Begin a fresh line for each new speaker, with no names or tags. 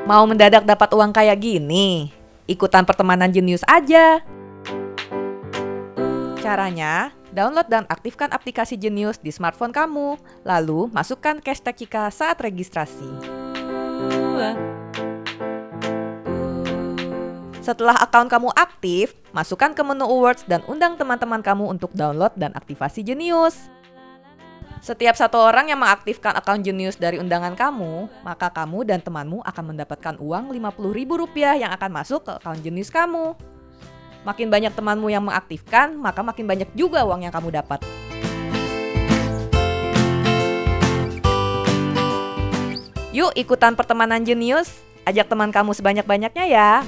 Mau mendadak dapat uang kayak gini? Ikutan pertemanan jenius aja. Caranya, download dan aktifkan aplikasi Jenius di smartphone kamu. Lalu, masukkan hashtag Cika saat registrasi. Setelah akun kamu aktif, masukkan ke menu Awards dan undang teman-teman kamu untuk download dan aktivasi Jenius. Setiap satu orang yang mengaktifkan akun Jenius dari undangan kamu, maka kamu dan temanmu akan mendapatkan uang Rp50.000 yang akan masuk ke akun Jenius kamu. Makin banyak temanmu yang mengaktifkan, maka makin banyak juga uang yang kamu dapat. Yuk ikutan pertemanan jenius, ajak teman kamu sebanyak-banyaknya ya.